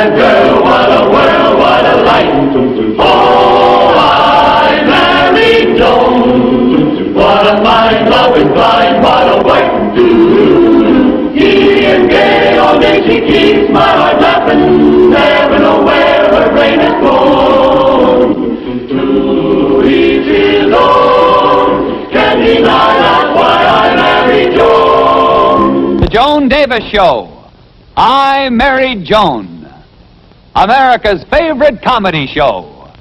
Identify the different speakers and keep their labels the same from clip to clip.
Speaker 1: that girl, what a world, what a life. Oh, I married Joan. What a fine, loving, blind, what a wife. Giddy and gay, all day she keeps my heart laughing. Never know where her brain is gone. To each his own. Can't deny that's why I married Joan.
Speaker 2: The Joan Davis Show. I Married Joan. America's favorite comedy show.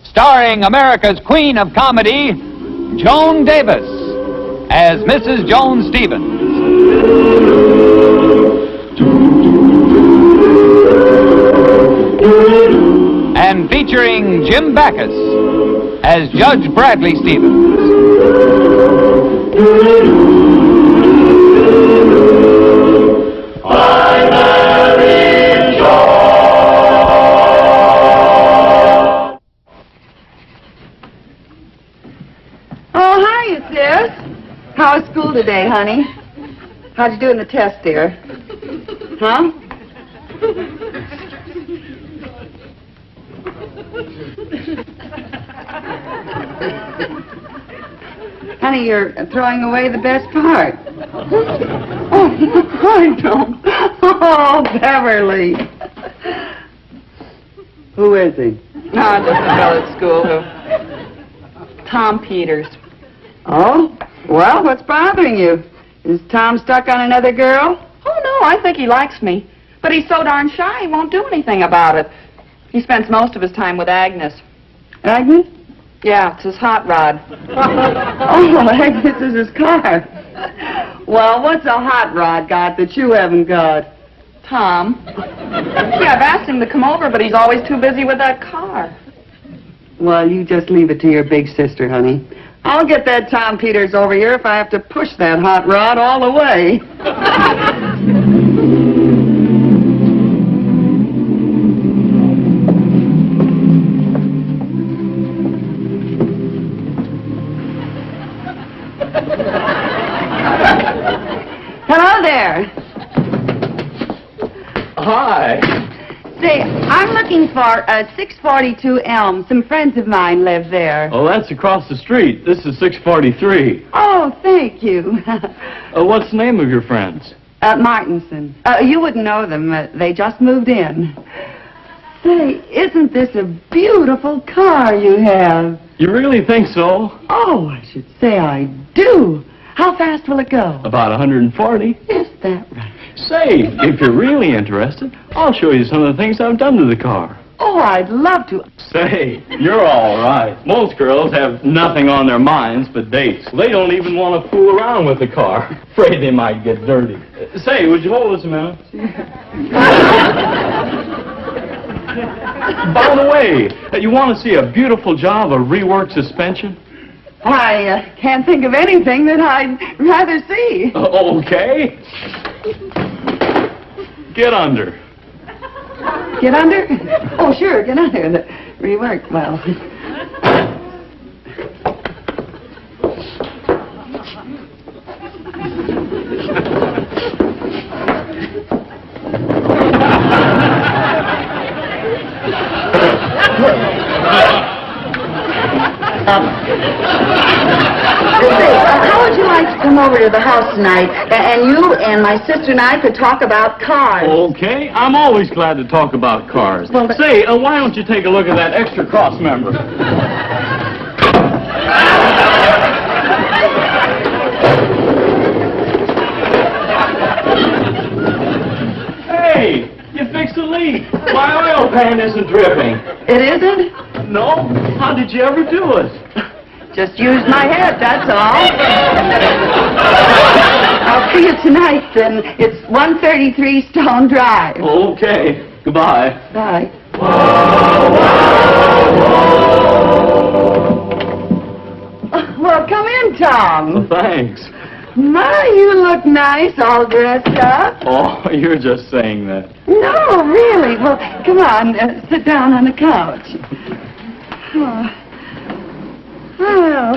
Speaker 2: Starring America's Queen of Comedy, Joan Davis, as Mrs. Joan Stevens. And featuring Jim Backus as Judge Bradley Stevens.
Speaker 1: I married Joan.
Speaker 3: Oh, hiya, sis. How was school today, honey? How'd you do in the test, dear? Huh? Honey, you're throwing away the best part. Oh, I don't. Oh, Beverly. Who is he?
Speaker 4: No, just a fellow at school who... Tom Peters.
Speaker 3: Oh? Well, what's bothering you? Is Tom stuck on another girl?
Speaker 4: Oh, no, I think he likes me. But he's so darn shy, he won't do anything about it. He spends most of his time with Agnes.
Speaker 3: Agnes?
Speaker 4: Yeah, it's his hot rod.
Speaker 3: Oh, Agnes is his car. Well, what's a hot rod got that you haven't got?
Speaker 4: Tom. Yeah, I've asked him to come over, but he's always too busy with that car.
Speaker 3: Well, you just leave it to your big sister, honey. I'll get that Tom Peters over here if I have to push that hot rod all the way. Hello there.
Speaker 5: Hi.
Speaker 3: Say, I'm looking for 642 Elm. Some friends of mine live there.
Speaker 5: Oh, that's across the street. This is 643.
Speaker 3: Oh, thank you.
Speaker 5: What's the name of your friends?
Speaker 3: Martinson. You wouldn't know them. They just moved in. Say, isn't this a beautiful car you have?
Speaker 5: You really think so?
Speaker 3: Oh, I should say I do. How fast will it go?
Speaker 5: About 140.
Speaker 3: Is that right?
Speaker 5: Say, if you're really interested, I'll show you some of the things I've done to the car.
Speaker 3: Oh, I'd love to.
Speaker 5: Say, you're all right. Most girls have nothing on their minds but dates. They don't even want to fool around with the car. Afraid they might get dirty. Say, would you hold us a minute? By the way, you want to see a beautiful job of reworked suspension?
Speaker 3: I can't think of anything that I'd rather see.
Speaker 5: Okay. Get under.
Speaker 3: Get under? Oh, sure, get under. The reworked, well. How would you like to come over to the house tonight, and you and my sister and I could talk about cars?
Speaker 5: Okay, I'm always glad to talk about cars.
Speaker 3: Well,
Speaker 5: say, why don't you take a look at that extra cross member? Hey, you fixed the leak. My oil pan isn't dripping.
Speaker 3: It isn't?
Speaker 5: No? How did you ever do it?
Speaker 3: Just used my head, that's all. I'll see you tonight, then. It's 133 Stone Drive.
Speaker 5: Okay. Goodbye.
Speaker 3: Bye. Well, come in, Tom.
Speaker 5: Well, thanks.
Speaker 3: My, you look nice, all dressed up.
Speaker 5: Oh, you're just saying that.
Speaker 3: No, really. Well, come on, sit down on the couch. Oh. Well,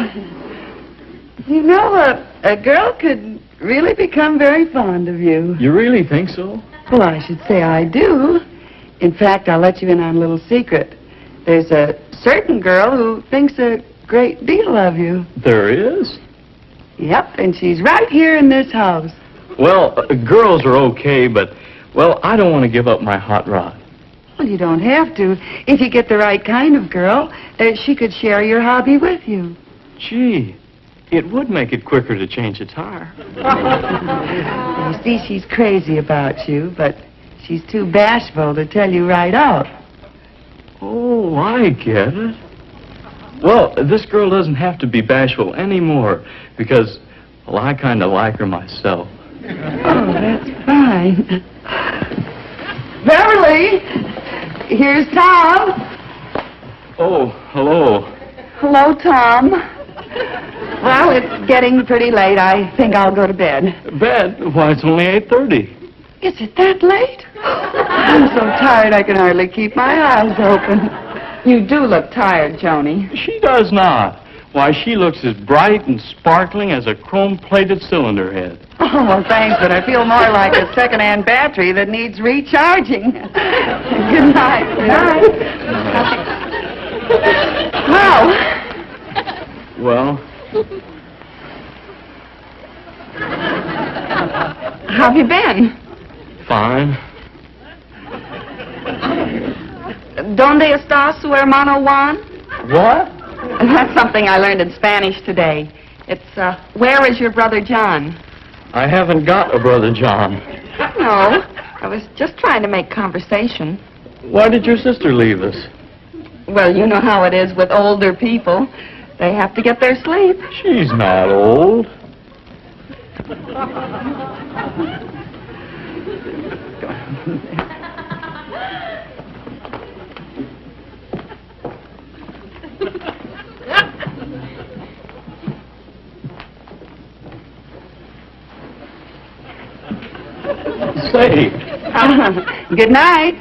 Speaker 3: you know, a girl could really become very fond of you.
Speaker 5: You really think so?
Speaker 3: Well, I should say I do. In fact, I'll let you in on a little secret. There's a certain girl who thinks a great deal of you.
Speaker 5: There is?
Speaker 3: Yep, and she's right here in this house.
Speaker 5: Well, girls are okay, but, well, I don't want to give up my hot rod.
Speaker 3: Well, you don't have to. If you get the right kind of girl, she could share your hobby with you.
Speaker 5: Gee, it would make it quicker to change a tire.
Speaker 3: You see, she's crazy about you, but she's too bashful to tell you right out.
Speaker 5: Oh, I get it. Well, this girl doesn't have to be bashful anymore because, well, I kind of like her myself.
Speaker 3: Oh, that's fine. Beverly, here's Tom.
Speaker 5: Oh, hello.
Speaker 3: Hello, Tom. Well, it's getting pretty late. I think I'll go to bed.
Speaker 5: Bed? Why, it's only 8:30.
Speaker 3: Is it that late? I'm so tired I can hardly keep my eyes open.
Speaker 4: You do look tired, Joni.
Speaker 5: She does not. Why, she looks as bright and sparkling as a chrome-plated cylinder head.
Speaker 3: Oh, well, thanks, but I feel more like a second-hand battery that needs recharging. Good night. Good night.
Speaker 5: Well?
Speaker 4: How have you been?
Speaker 5: Fine.
Speaker 4: ¿Dónde está su hermano Juan?
Speaker 5: What?
Speaker 4: That's something I learned in Spanish today. It's, where is your brother John?
Speaker 5: I haven't got a brother John.
Speaker 4: No, I was just trying to make conversation.
Speaker 5: Why did your sister leave us?
Speaker 4: Well, you know how it is with older people. They have to get their sleep.
Speaker 5: She's not old. Say.
Speaker 3: Good night.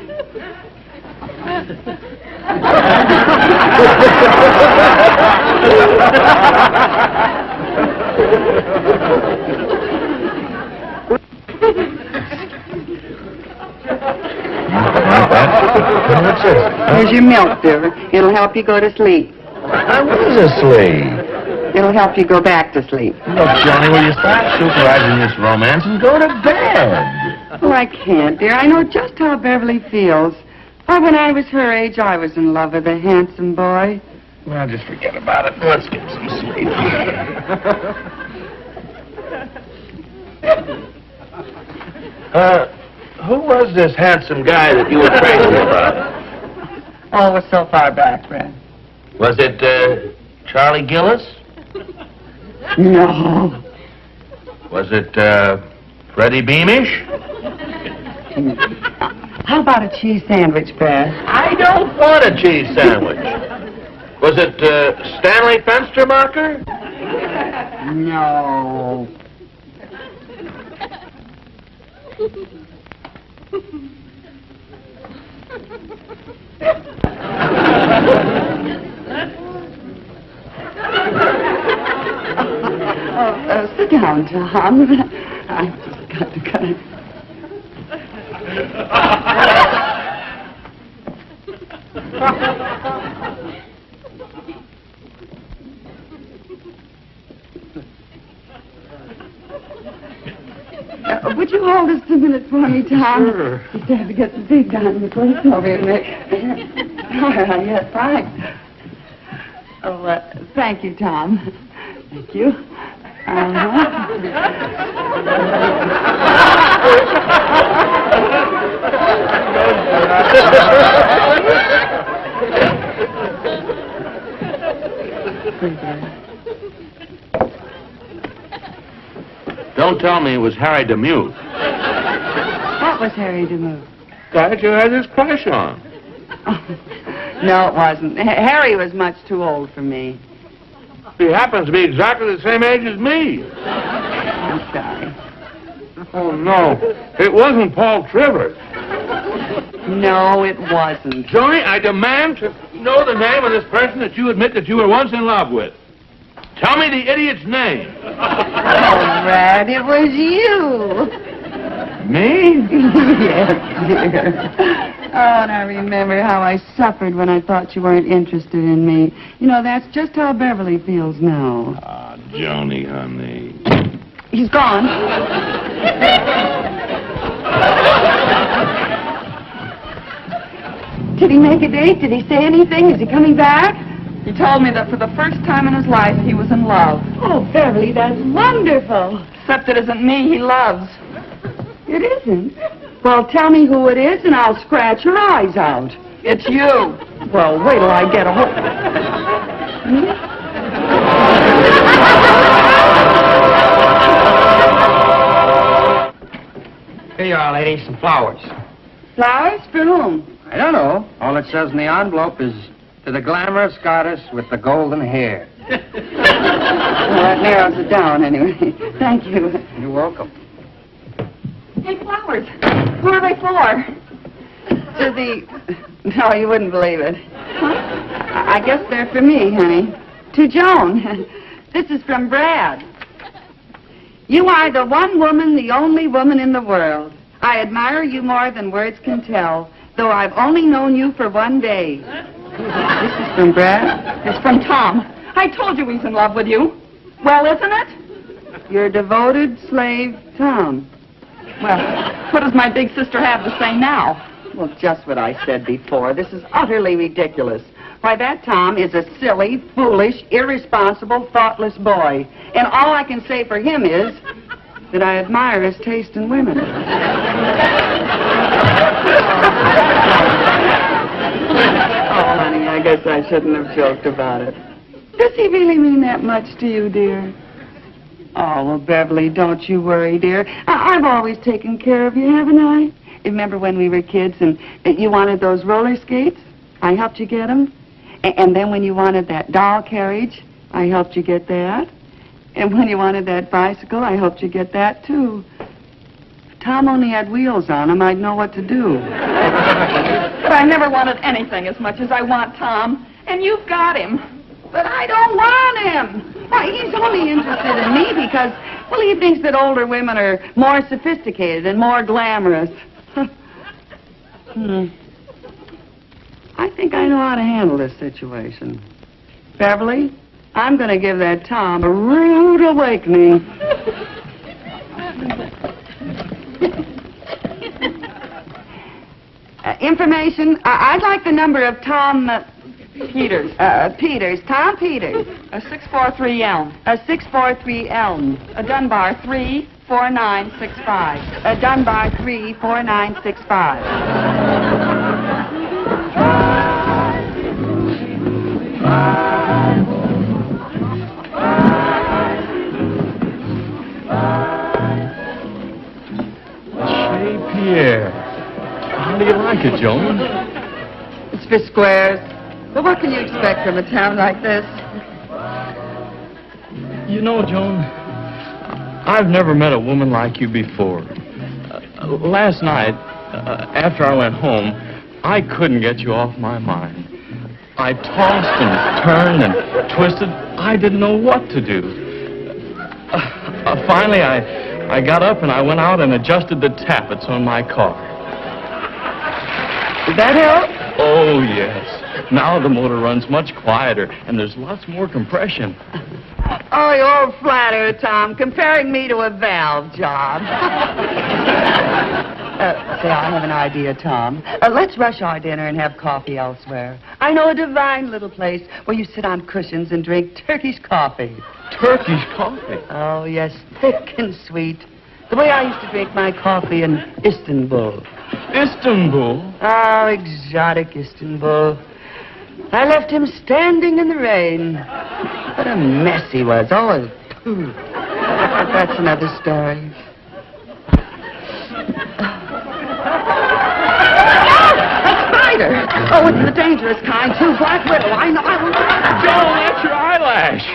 Speaker 3: Here's your milk, dear. It'll help you go to sleep.
Speaker 6: I was asleep.
Speaker 3: It'll help you go back to sleep.
Speaker 6: Look, Johnny, will you stop supervising this romance and go to bed?
Speaker 3: Oh, I can't, dear. I know just how Beverly feels. Why, when I was her age, I was in love with a handsome boy.
Speaker 6: Well, just forget about it. Let's get some sleep. Who was this handsome guy that you were crazy about?
Speaker 3: Oh, it was so far back, Fred.
Speaker 6: Was it, Charlie Gillis?
Speaker 3: No.
Speaker 6: Was it, Freddie Beamish?
Speaker 3: How about a cheese sandwich, Fred?
Speaker 6: I don't want a cheese sandwich. Was it, Stanley Fenstermacher?
Speaker 3: No. Sit down, Tom. I've just got to cut it. Would you hold this 2 minutes for me, Tom?
Speaker 5: Sure.
Speaker 3: Just have to get the seat down the place over here, Nick. All right, yes, fine. Oh, thank you, Tom. Thank you.
Speaker 6: Don't tell me it was Harry DeMute.
Speaker 3: What was Harry DeMute?
Speaker 6: Guy that you had this crush on.
Speaker 3: No, it wasn't. Harry was much too old for me.
Speaker 6: He happens to be exactly the same age as me.
Speaker 3: I'm sorry.
Speaker 6: Oh, no. It wasn't Paul Trivers.
Speaker 3: No, it wasn't.
Speaker 6: Johnny, I demand to know the name of this person that you admit that you were once in love with. Tell me the idiot's name.
Speaker 3: Oh, Brad, it was you.
Speaker 6: Me?
Speaker 3: Yes, dear. Oh, and I remember how I suffered when I thought you weren't interested in me. You know, that's just how Beverly feels now.
Speaker 6: Ah, Joni, honey.
Speaker 3: He's gone. Did he make a date? Did he say anything? Is he coming back?
Speaker 4: He told me that for the first time in his life, he was in love.
Speaker 3: Oh, Beverly, that's wonderful.
Speaker 4: Except it isn't me he loves.
Speaker 3: It isn't. Well, tell me who it is, and I'll scratch your eyes out.
Speaker 4: It's you.
Speaker 3: Well, wait till I get a hold.
Speaker 7: Here you are, lady, some flowers.
Speaker 3: Flowers for whom?
Speaker 7: I don't know. All it says in the envelope is, to the glamorous goddess with the golden hair.
Speaker 3: Well, that narrows it down, anyway. Thank you.
Speaker 7: You're welcome.
Speaker 4: Hey, flowers. Who are they for?
Speaker 3: To the... No, you wouldn't believe it. I guess they're for me, honey. To Joan. This is from Brad. You are the one woman, the only woman in the world. I admire you more than words can tell, though I've only known you for one day. This is from Brad?
Speaker 4: It's from Tom. I told you he's in love with you. Well, isn't it?
Speaker 3: Your devoted slave, Tom.
Speaker 4: Well, what does my big sister have to say now?
Speaker 3: Well, just what I said before. This is utterly ridiculous. Why, that Tom is a silly, foolish, irresponsible, thoughtless boy. And all I can say for him is that I admire his taste in women. Oh, honey, I guess I shouldn't have joked about it. Does he really mean that much to you, dear? Oh, well, Beverly, don't you worry, dear. I've always taken care of you, haven't I? Remember when we were kids and you wanted those roller skates? I helped you get them. And then when you wanted that doll carriage, I helped you get that. And when you wanted that bicycle, I helped you get that, too. If Tom only had wheels on him, I'd know what to do.
Speaker 4: But I never wanted anything as much as I want Tom. And you've got him.
Speaker 3: But I don't want him. Why, he's only interested in me because, well, he thinks that older women are more sophisticated and more glamorous. I think I know how to handle this situation. Beverly, I'm going to give that Tom a rude awakening. Information, I'd like the number of Tom...
Speaker 4: Peters.
Speaker 3: Peters. Tom Peters.
Speaker 4: A 643 Elm.
Speaker 3: A 643 Elm.
Speaker 4: A Dunbar 34965.
Speaker 3: A Dunbar 34965.
Speaker 5: Pierre. How do you like it, Joan?
Speaker 3: It's for squares. But what can you expect from a town like this?
Speaker 5: You know, Joan, I've never met a woman like you before. Last night, after I went home, I couldn't get you off my mind. I tossed and turned and twisted. I didn't know what to do. Finally, I got up and I went out and adjusted the tappets on my car.
Speaker 3: Did that help?
Speaker 5: Oh, yes. Now the motor runs much quieter, and there's lots more compression.
Speaker 3: Oh, you old flatterer, Tom, comparing me to a valve job. Say, I have an idea, Tom. Let's rush our dinner and have coffee elsewhere. I know a divine little place where you sit on cushions and drink Turkish coffee.
Speaker 5: Turkish coffee?
Speaker 3: Oh, yes, thick and sweet. The way I used to drink my coffee in Istanbul.
Speaker 5: Istanbul?
Speaker 3: Oh, exotic Istanbul. I left him standing in the rain. What a mess he was. Oh, pooh. But that's another story. A spider! Oh, it's the dangerous kind, too. Black widow. I know.
Speaker 5: Joan, that's your eyelash.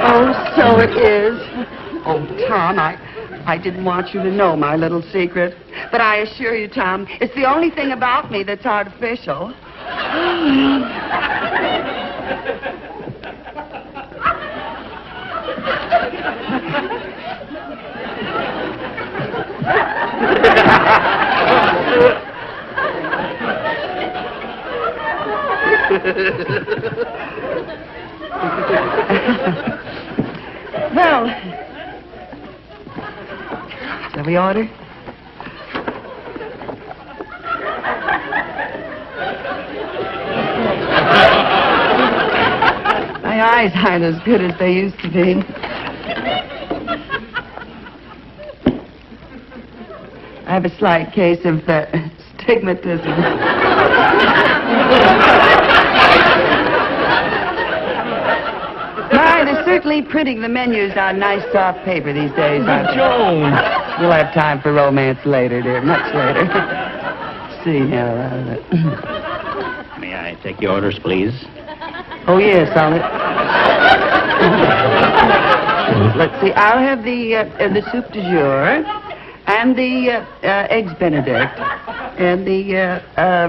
Speaker 3: Oh, so it is. Oh, Tom, I didn't want you to know my little secret. But I assure you, Tom, it's the only thing about me that's artificial. Well, shall we order? My eyes aren't as good as they used to be. I have a slight case of stigmatism. My, they're certainly printing the menus on nice soft paper these days, aren't they?
Speaker 5: Joan!
Speaker 3: We'll have time for romance later, dear, much later. See now.
Speaker 7: May I take your orders, please?
Speaker 3: Oh, yes, let's see, I'll have the soup du jour, and the eggs Benedict, and the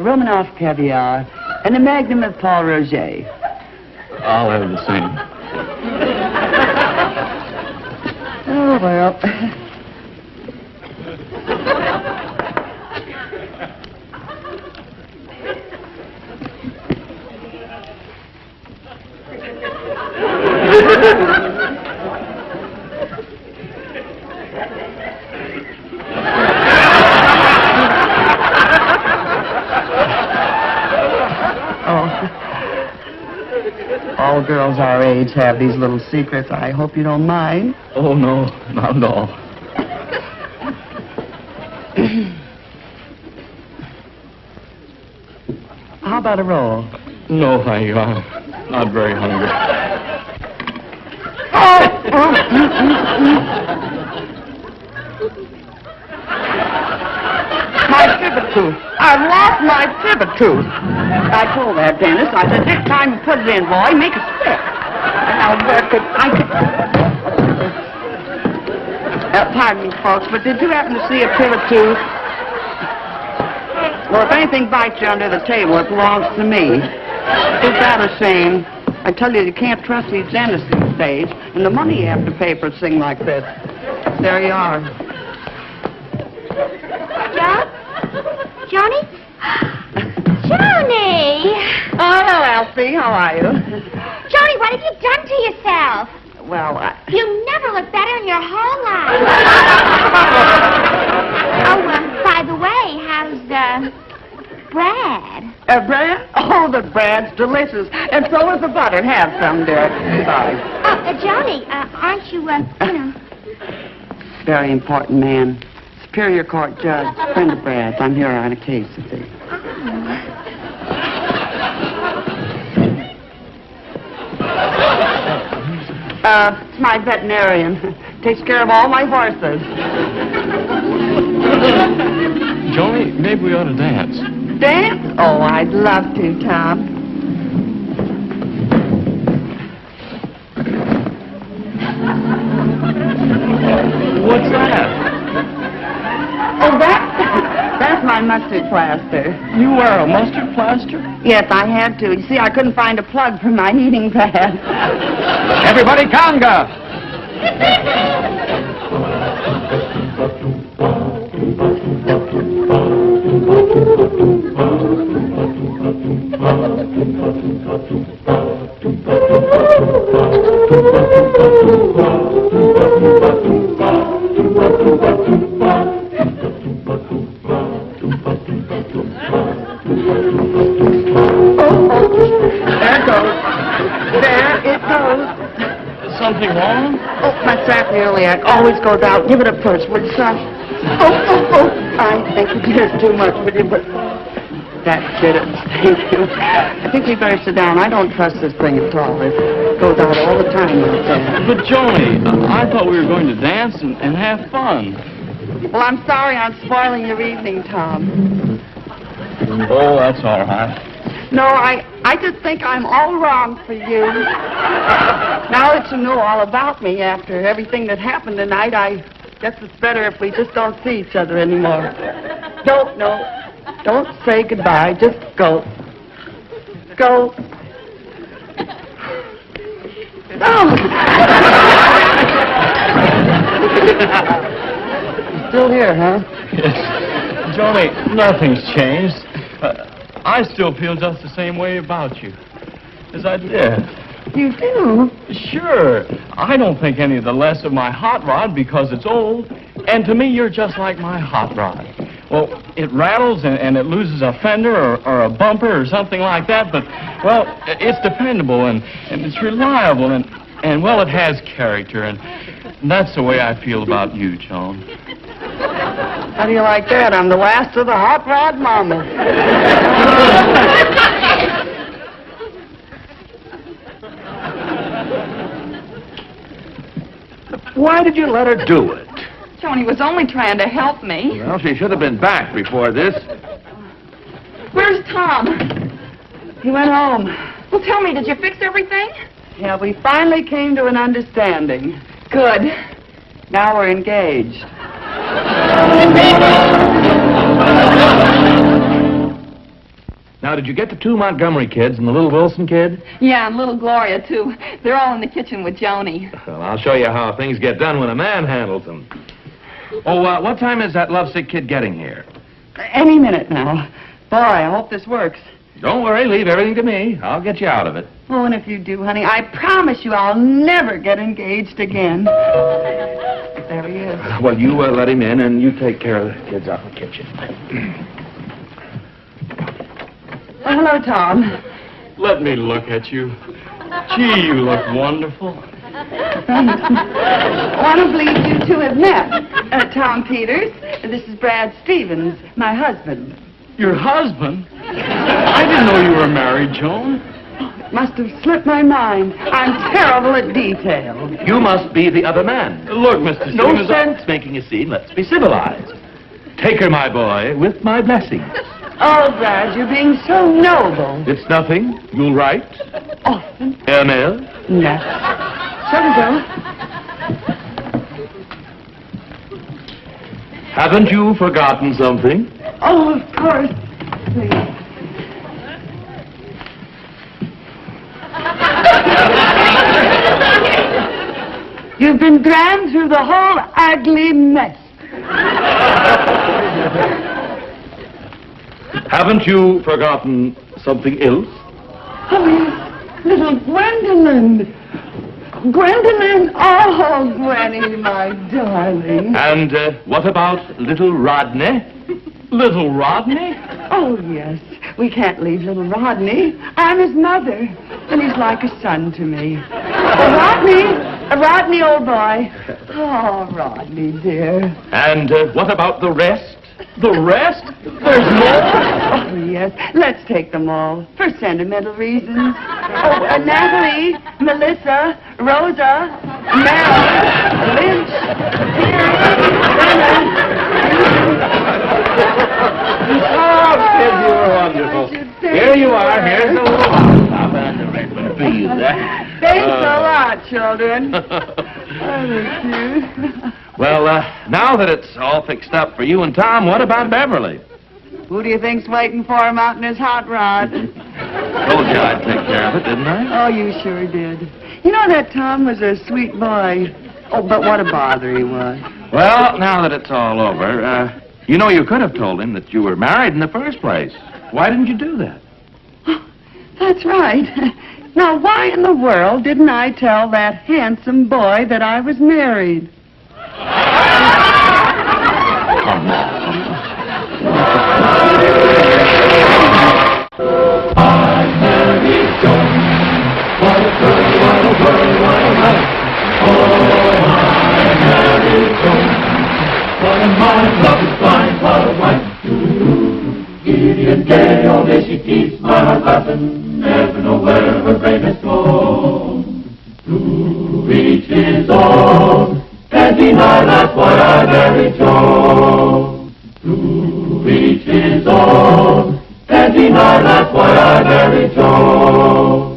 Speaker 3: Romanoff caviar, and a magnum of Paul Roger.
Speaker 5: I'll have the same.
Speaker 3: Oh, well. All girls our age have these little secrets. I hope you don't mind.
Speaker 5: Oh, no, not at all.
Speaker 3: How about a roll?
Speaker 5: No, thank you. I'm not very hungry.
Speaker 3: My pivot tooth. I've lost my pivot tooth. I told that dentist, I said, this time you put it in, boy, make it stick. And now, where could I... pardon me, folks, but did you happen to see a pivot tooth? Well, if anything bites you under the table, it belongs to me. Is that a shame? I tell you, you can't trust these dentists these days, and the money you have to pay for a thing like this. There you are.
Speaker 8: John? Johnny? Johnny!
Speaker 3: Oh, hello, Elsie. How are you?
Speaker 8: Johnny, what have you done to yourself?
Speaker 3: Well,
Speaker 8: You never looked better in your whole life. By the way, how's, Brad?
Speaker 3: Brad? Oh, the Brad's delicious. And so is the butter. Have some, dear. Sorry.
Speaker 8: Johnny, aren't you,
Speaker 3: Very important man. Superior Court judge. Friend of Brad's. I'm here on a case, you see. It's my veterinarian. Takes care of all my horses.
Speaker 5: Johnny, maybe we ought to dance.
Speaker 3: Dance? Oh, I'd love to, Tom.
Speaker 5: What's that?
Speaker 3: Oh, that's my mustard plaster.
Speaker 5: You wear a mustard plaster?
Speaker 3: Yes, I had to. You see, I couldn't find a plug for my heating pad.
Speaker 2: Everybody conga!
Speaker 3: There it goes.
Speaker 5: Something wrong?
Speaker 3: Oh, my sapnioliac always goes out. Give it a push, would you, son? Oh. I think it is too much, but that did it. Thank you. I think we better sit down. I don't trust this thing at all. It goes out all the time like that.
Speaker 5: But, Johnny, I thought we were going to dance and have fun.
Speaker 3: Well, I'm sorry I'm spoiling your evening, Tom.
Speaker 5: Oh, that's all right.
Speaker 3: No, I just think I'm all wrong for you. Now that you know all about me after everything that happened tonight, I guess it's better if we just don't see each other anymore. Don't say goodbye. Just go. Go. Oh. Still here, huh?
Speaker 5: Yes. Johnny, nothing's changed. I still feel just the same way about you. Yes, I did.
Speaker 3: You do?
Speaker 5: Sure. I don't think any the less of my hot rod because it's old. And to me, you're just like my hot rod. Well, it rattles and it loses a fender or a bumper or something like that, but, well, it's dependable and it's reliable and, well, it has character, and that's the way I feel about you, Joan.
Speaker 3: How do you like that? I'm the last of the hot rod mama.
Speaker 6: Why did you let her do it?
Speaker 4: Joan, was only trying to help me.
Speaker 6: Well, she should have been back before this.
Speaker 4: Where's Tom?
Speaker 3: He went home.
Speaker 4: Well, tell me, did you fix everything?
Speaker 3: Yeah, we finally came to an understanding.
Speaker 4: Good.
Speaker 3: Now we're engaged.
Speaker 6: Now, did you get the 2 Montgomery kids and the little Wilson kid?
Speaker 4: Yeah, and little Gloria, too. They're all in the kitchen with Joni.
Speaker 6: Well, I'll show you how things get done when a man handles them. Oh, what time is that lovesick kid getting here?
Speaker 3: Any minute now. Boy, I hope this works.
Speaker 6: Don't worry, leave everything to me. I'll get you out of it.
Speaker 3: Oh, and if you do, honey, I promise you I'll never get engaged again. There he is.
Speaker 6: Well, you let him in, and you take care of the kids out in the kitchen.
Speaker 3: Oh, hello, Tom.
Speaker 5: Let me look at you. Gee, you look wonderful.
Speaker 3: I don't believe you two have met. Tom Peters, this is Brad Stevens, my husband.
Speaker 5: Your husband? I didn't know you were married, Joan.
Speaker 3: It must have slipped my mind. I'm terrible at detail.
Speaker 6: You must be the other man.
Speaker 5: Look, Mr.
Speaker 6: No
Speaker 5: Stevens,
Speaker 6: sense making a scene. Let's be civilized. Take her, my boy, with my blessing.
Speaker 3: Oh, Brad, you're being so noble.
Speaker 6: It's nothing. You'll write.
Speaker 3: Often.
Speaker 6: ML.
Speaker 3: No. Shall we go?
Speaker 6: Haven't you forgotten something?
Speaker 3: Oh, of course. Please. You've been grand through the whole ugly mess.
Speaker 6: Haven't you forgotten something else?
Speaker 3: Oh, yes. Little Gwendolyn. Gwendolyn. Oh, Gwenny, my darling.
Speaker 6: And what about little Rodney?
Speaker 5: Little Rodney?
Speaker 3: Oh, yes. We can't leave little Rodney. I'm his mother, and he's like a son to me. Rodney, old boy. Oh, Rodney, dear.
Speaker 6: And what about the rest?
Speaker 5: The rest? There's more?
Speaker 3: Oh, yes. Let's take them all for sentimental reasons. Oh, Natalie, Melissa, Rosa, Mel, Lynch,
Speaker 6: Oh, kids, you were wonderful. Here you are. Here's a little lollipop and the red one for you.
Speaker 3: Thanks a lot, children. Oh, they're cute.
Speaker 6: Well, now that it's all fixed up for you and Tom, what about Beverly?
Speaker 3: Who do you think's waiting for him out in his hot rod?
Speaker 6: Told you I'd take care of it, didn't I?
Speaker 3: Oh, you sure did. You know that Tom was a sweet boy. Oh, but what a bother he was.
Speaker 6: Well, now that it's all over, you know you could have told him that you were married in the first place. Why didn't you do that?
Speaker 3: That's right. Now, why in the world didn't I tell that handsome boy that I was married?
Speaker 6: Come on.
Speaker 1: I'm Mary Joan. What a girl, what a world, what a life. Oh, I'm Mary Joan. What a mind, love is blind, what a wife. Giddy and gay, all day she keeps my heart laughing. Never know where her brain has gone. To each his own, and deny that's why I married Joan. To each his own, and deny that's why I married Joan.